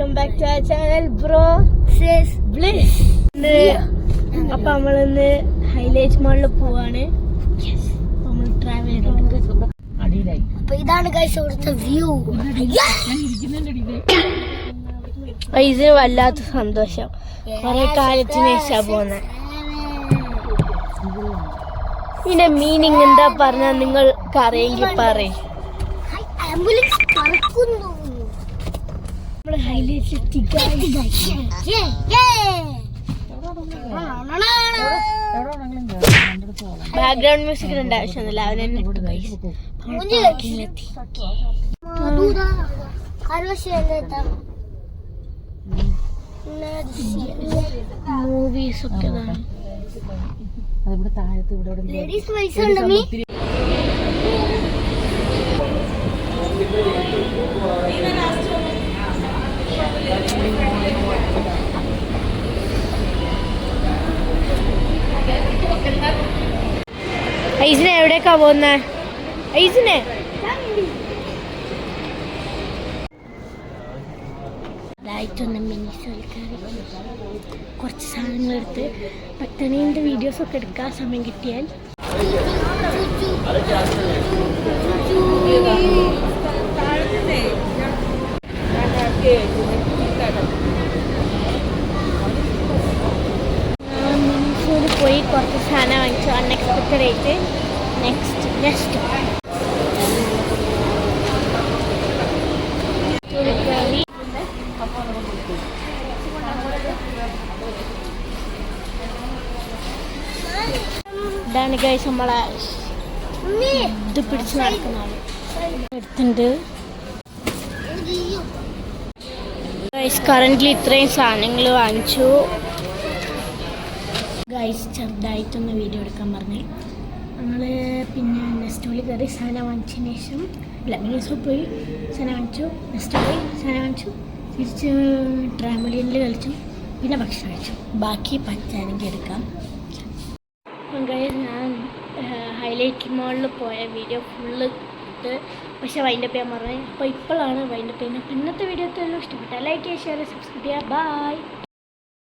Welcome back to our channel bro says bliss. അപ്പൊ നമ്മളിന്ന് highlight മാളിൽ പോവാണ്. നമ്മൾ ട്രാവൽ ചെയ്തോണ്ട് അപ്പൊ ഇതാണ് ഗൈസ് ഇവിടുത്തെ വ്യൂ. ഇതിന് വല്ലാത്ത സന്തോഷം. കുറെ കാലത്തിന് ശേഷം പോകുന്നത്. ഇതിന്റെ മീനിങ് എന്താ പറഞ്ഞാൽ നിങ്ങൾക്ക് അറിയെങ്കിൽ പറയും. ബാക്ക്ഗ്രൗണ്ട് മ്യൂസിക്കിന്റെ ആവശ്യമൊന്നുമില്ല, അവൻ തന്നെ മൂവീസ് ഒക്കെ ഐസിനെ എവിടേക്കാ പോകുന്നേ? ഐസിനെ ഇതായിട്ടൊന്ന് മിനിസോയിൽ കയറി കുറച്ച് സാധനങ്ങളെടുത്ത് പത്തനീൻ്റെ വീഡിയോസൊക്കെ എടുക്കാൻ സമയം കിട്ടിയാൽ മിനിസോയിൽ പോയി കുറച്ച് സാധനം വാങ്ങിച്ചു. അൺഎക്സ്പെക്റ്റഡ് ആയിട്ട് നെക്സ്റ്റ് ഇതാണ് ഗൈസ് നമ്മളെ ഇത് പിടിച്ച് നടക്കുന്ന ആള് എടുത്തിട്ടുണ്ട്. ഗൈസ് കറന്റ്ലി ഇത്രയും സാധനങ്ങൾ വാങ്ങിച്ചു. ഗൈസ് ചെറുതായിട്ടൊന്ന് വീഡിയോ എടുക്കാൻ പറഞ്ഞു. ഞങ്ങൾ പിന്നെ നെസ്റ്റോളിൽ കയറി സാധനം വാങ്ങിച്ചതിന് ശേഷം മിനിസോ പോയി സാധനം വാങ്ങിച്ചു. നെസ്റ്റോ പോയി സാധനം വാങ്ങിച്ചു. തിരിച്ച് ട്രാമ്പലീനിൽ കളിച്ചു. പിന്നെ ഭക്ഷണം കഴിച്ചു. ബാക്കി പറ്റാനെങ്കിൽ എടുക്കാം. ഗൈസ് ഞാൻ ഹൈലൈറ്റ് മാളിൽ പോയ വീഡിയോ ഫുള്ള് ഇട്ട് പക്ഷേ വൈൻഡപ്പ് ചെയ്യാൻ പറഞ്ഞു. അപ്പോൾ ഇപ്പോഴാണ് വൈൻഡപ്പ് ചെയ്യുന്നത്. ഇന്നത്തെ വീഡിയോ എല്ലാം ഇഷ്ടപ്പെട്ടാൽ ലൈക്ക് ചെയ്യുക, ഷെയർ, സബ്സ്ക്രൈബ് ചെയ്യുക. ബൈ.